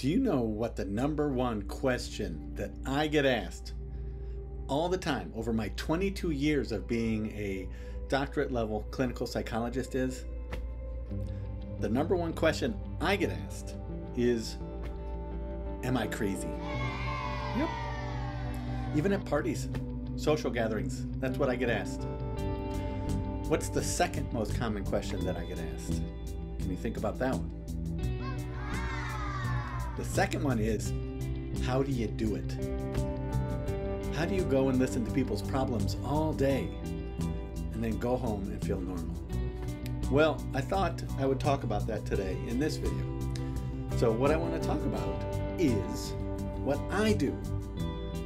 Do you know what the number one question that I get asked all the time over my 22 years of being a doctorate level clinical psychologist is? The number one question I get asked is, am I crazy? Yep. Even at parties, social gatherings, that's what I get asked. What's the second most common question that I get asked? Can you think about that one? The second one is, how do you do it? How do you go and listen to people's problems all day and then go home and feel normal? Well, I thought I would talk about that today in this video. So what I want to talk about is what I do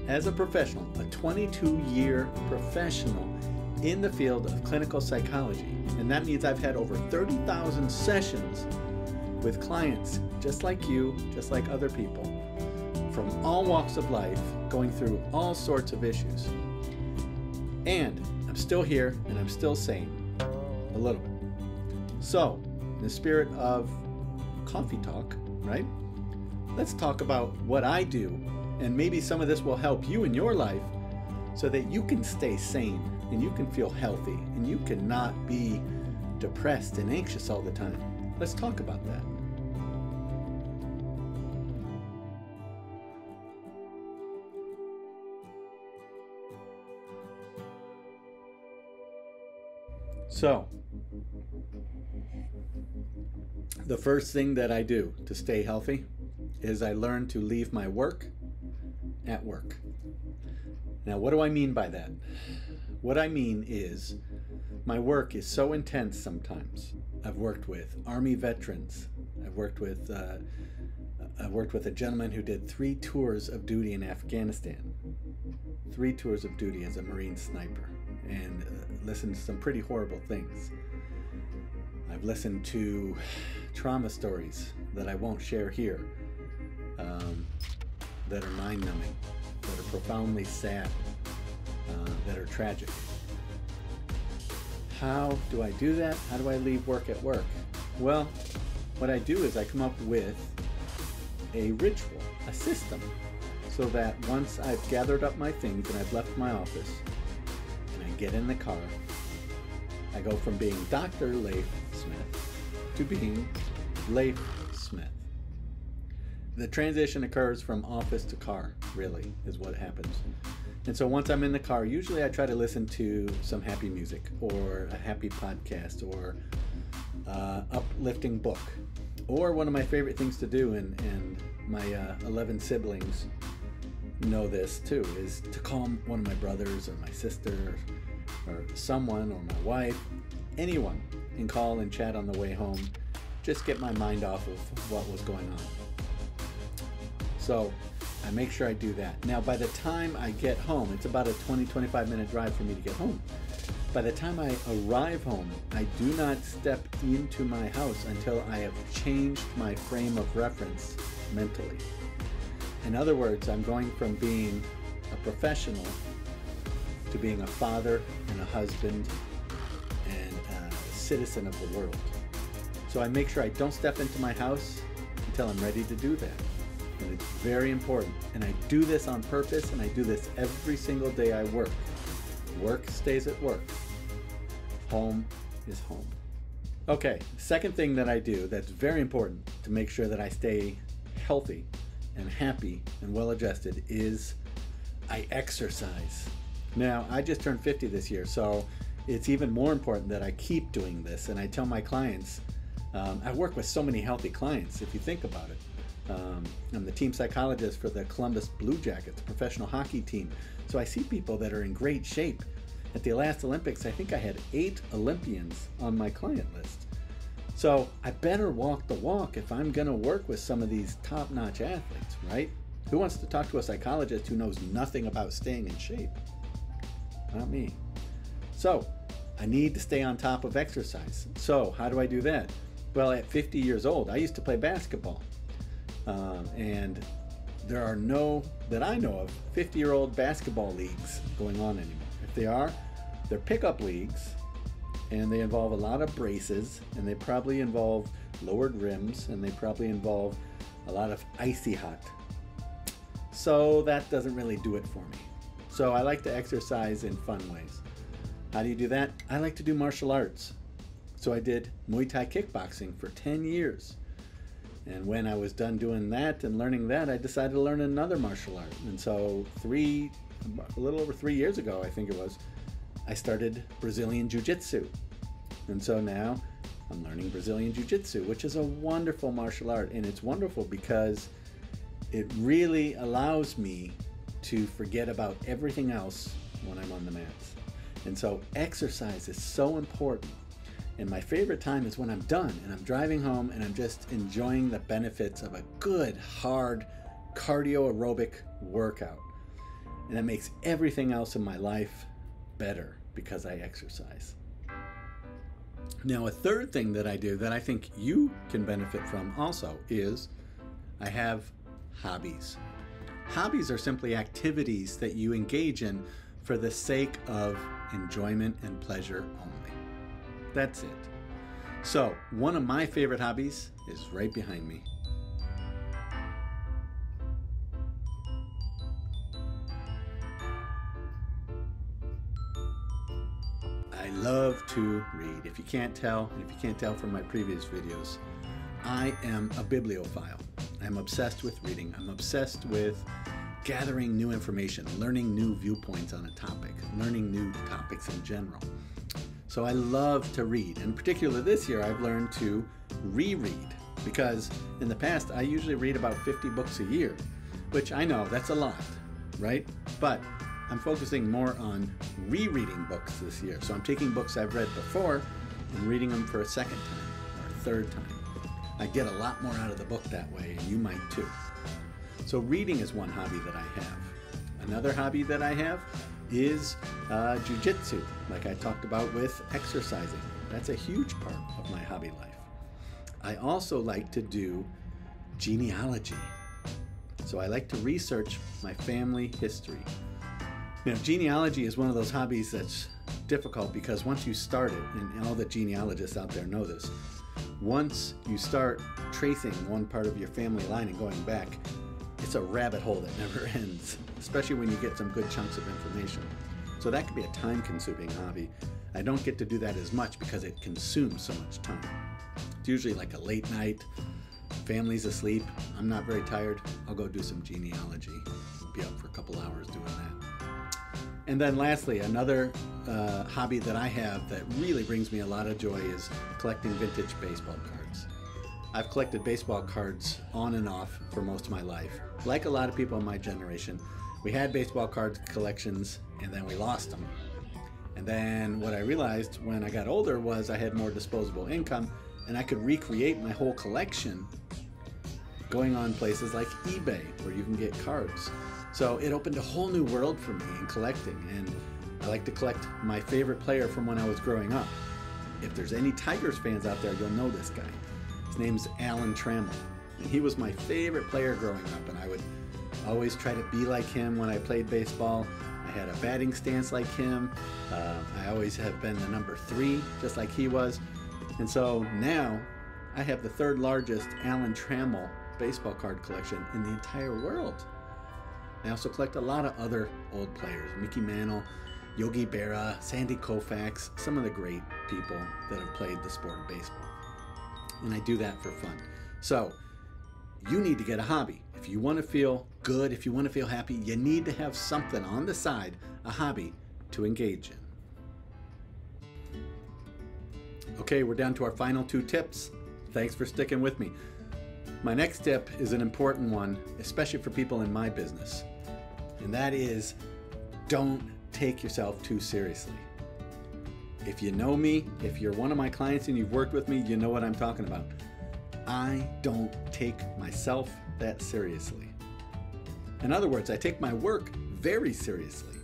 as a professional, a 22-year professional in the field of clinical psychology. And that means I've had over 30,000 sessions with clients just like you, just like other people, from all walks of life, going through all sorts of issues. And I'm still here and I'm still sane, a little bit. So, in the spirit of coffee talk, right? Let's talk about what I do, and maybe some of this will help you in your life so that you can stay sane and you can feel healthy and you can not be depressed and anxious all the time. Let's talk about that. So, the first thing that I do to stay healthy is I learn to leave my work at work. Now, what do I mean by that? What I mean is my work is so intense sometimes. I've worked with Army veterans. I've worked with a gentleman who did 3 tours of duty in Afghanistan. 3 tours of duty as a Marine sniper, and listened to some pretty horrible things. I've listened to trauma stories that I won't share here, that are mind-numbing, that are profoundly sad, that are tragic. How do I do that? How do I leave work at work? Well, what I do is I come up with a ritual, a system, so that once I've gathered up my things and I've left my office and I get in the car, I go from being Dr. Leif Smith to being Leif Smith. The transition occurs from office to car, really, is what happens. And so once I'm in the car, usually I try to listen to some happy music or a happy podcast or uplifting book. Or one of my favorite things to do, and my 11 siblings know this too, is to call one of my brothers or my sister or someone or my wife, anyone, and call and chat on the way home. Just get my mind off of what was going on. So I make sure I do that. Now, by the time I get home, it's about a 20-25 minute drive for me to get home. By the time I arrive home, I do not step into my house until I have changed my frame of reference mentally. In other words, I'm going from being a professional to being a father and a husband and a citizen of the world. So I make sure I don't step into my house until I'm ready to do that. And it's very important. And I do this on purpose, and I do this every single day I work. Work stays at work. Home is home. Okay, second thing that I do that's very important to make sure that I stay healthy and happy and well-adjusted is I exercise. Now, I just turned 50 this year, so it's even more important that I keep doing this. And I tell my clients, I work with so many healthy clients, if you think about it. I'm the team psychologist for the Columbus Blue Jackets, professional hockey team. So I see people that are in great shape. At the last Olympics, I think I had 8 Olympians on my client list. So I better walk the walk if I'm going to work with some of these top-notch athletes, right? Who wants to talk to a psychologist who knows nothing about staying in shape? Not me. So I need to stay on top of exercise. So how do I do that? Well, at 50 years old, I used to play basketball. And there are no, that I know of, 50-year-old basketball leagues going on anymore. If they are, they're pickup leagues, and they involve a lot of braces, and they probably involve lowered rims, and they probably involve a lot of icy hot. So that doesn't really do it for me. So I like to exercise in fun ways. How do you do that? I like to do martial arts. So I did Muay Thai kickboxing for 10 years. And when I was done doing that and learning that, I decided to learn another martial art. And so a little over 3 years ago, I think it was, I started Brazilian Jiu-Jitsu. And so now I'm learning Brazilian Jiu-Jitsu, which is a wonderful martial art. And it's wonderful because it really allows me to forget about everything else when I'm on the mats. And so exercise is so important. And my favorite time is when I'm done and I'm driving home and I'm just enjoying the benefits of a good, hard, cardio aerobic workout. And it makes everything else in my life better because I exercise. Now, a third thing that I do that I think you can benefit from also is I have hobbies. Hobbies are simply activities that you engage in for the sake of enjoyment and pleasure only. That's it. So, one of my favorite hobbies is right behind me. I love to read. If you can't tell, and if you can't tell from my previous videos, I am a bibliophile. I'm obsessed with reading. I'm obsessed with gathering new information, learning new viewpoints on a topic, learning new topics in general. So I love to read, and particularly this year I've learned to reread, because in the past I usually read about 50 books a year, which I know that's a lot, right? But I'm focusing more on rereading books this year. So I'm taking books I've read before and reading them for a second time or a third time. I get a lot more out of the book that way, and you might too. So reading is one hobby that I have. Another hobby that I have is jiu-jitsu, like I talked about with exercising. That's a huge part of my hobby life. I also like to do genealogy. So I like to research my family history. Now, genealogy is one of those hobbies that's difficult because once you start it, and all the genealogists out there know this, once you start tracing one part of your family line and going back, it's a rabbit hole that never ends, especially when you get some good chunks of information. So that could be a time-consuming hobby. I don't get to do that as much because it consumes so much time. It's usually like a late night, family's asleep, I'm not very tired, I'll go do some genealogy. I'll be up for a couple hours doing that. And then lastly, another hobby that I have that really brings me a lot of joy is collecting vintage baseball cards. I've collected baseball cards on and off for most of my life. Like a lot of people in my generation, we had baseball card collections and then we lost them. And then what I realized when I got older was I had more disposable income and I could recreate my whole collection going on places like eBay where you can get cards. So it opened a whole new world for me in collecting, and I like to collect my favorite player from when I was growing up. If there's any Tigers fans out there, you'll know this guy. His name's Alan Trammell, and he was my favorite player growing up, and I would always try to be like him when I played baseball. I had a batting stance like him. I always have been the number 3, just like he was. And so now I have the 3rd largest Alan Trammell baseball card collection in the entire world. I also collect a lot of other old players, Mickey Mantle, Yogi Berra, Sandy Koufax, some of the great people that have played the sport of baseball. And I do that for fun. So you need to get a hobby. If you want to feel good, if you want to feel happy, you need to have something on the side, a hobby to engage in. Okay, we're down to our final 2 tips. Thanks for sticking with me. My next tip is an important one, especially for people in my business. And that is, don't take yourself too seriously. If you know me, if you're one of my clients and you've worked with me, you know what I'm talking about. I don't take myself that seriously. In other words, I take my work very seriously.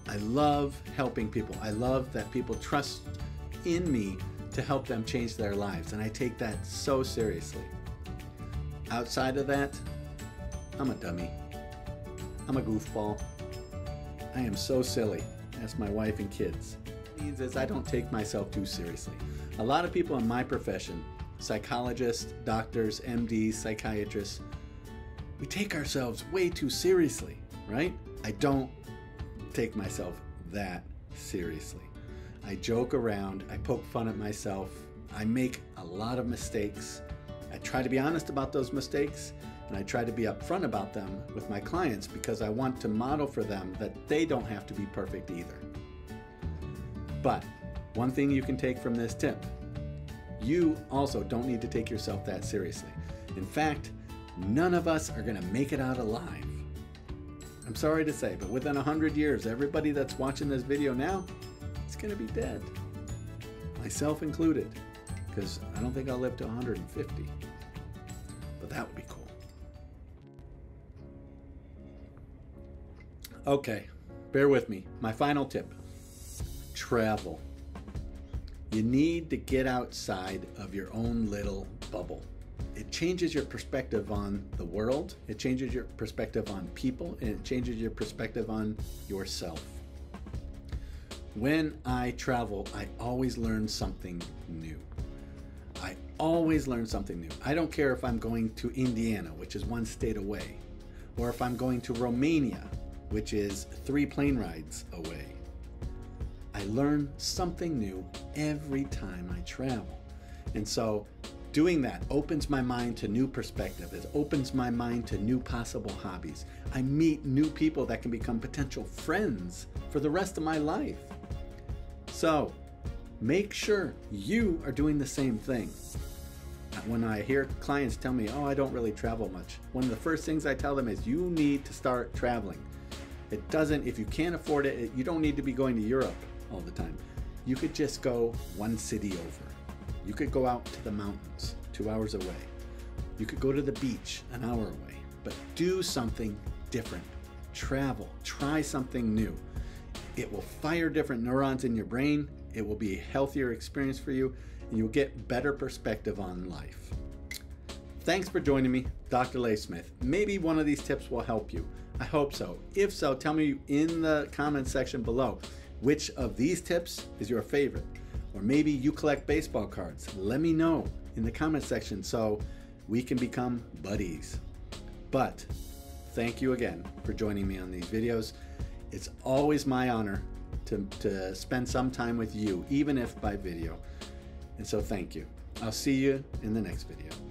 I love helping people. I love that people trust in me to help them change their lives, and I take that so seriously. Outside of that, I'm a dummy. I'm a goofball. I am so silly. Ask my wife and kids. What it means is I don't take myself too seriously. A lot of people in my profession psychologists, doctors, MDs, psychiatrists, we take ourselves way too seriously, right? I don't take myself that seriously. I joke around, I poke fun at myself, I make a lot of mistakes. I try to be honest about those mistakes, and I try to be upfront about them with my clients because I want to model for them that they don't have to be perfect either. But one thing you can take from this tip, you also don't need to take yourself that seriously. In fact, none of us are going to make it out alive. I'm sorry to say, but within 100 years, everybody that's watching this video now is going to be dead. Myself included, because I don't think I'll live to 150. But that would be cool. Okay, bear with me. My final tip, travel. You need to get outside of your own little bubble. It changes your perspective on the world, it changes your perspective on people, and it changes your perspective on yourself. When I travel, I always learn something new. I always learn something new. I don't care if I'm going to Indiana, which is 1 state away, or if I'm going to Romania, which is 3 plane rides away. I learn something new every time I travel. And so doing that opens my mind to new perspective. It opens my mind to new possible hobbies. I meet new people that can become potential friends for the rest of my life. So make sure you are doing the same thing. When I hear clients tell me, oh, I don't really travel much, one of the first things I tell them is you need to start traveling. It doesn't, if you can't afford it, you don't need to be going to Europe all the time. You could just go 1 city over. You could go out to the mountains 2 hours away. You could go to the beach 1 hour away, but do something different. Travel, try something new. It will fire different neurons in your brain. It will be a healthier experience for you, and you'll get better perspective on life. Thanks for joining me, Dr. Leigh Smith. Maybe one of these tips will help you. I hope so. If so, tell me in the comments section below which of these tips is your favorite. Or maybe you collect baseball cards. Let me know in the comment section so we can become buddies. But thank you again for joining me on these videos. It's always my honor to spend some time with you, even if by video. And so thank you. I'll see you in the next video.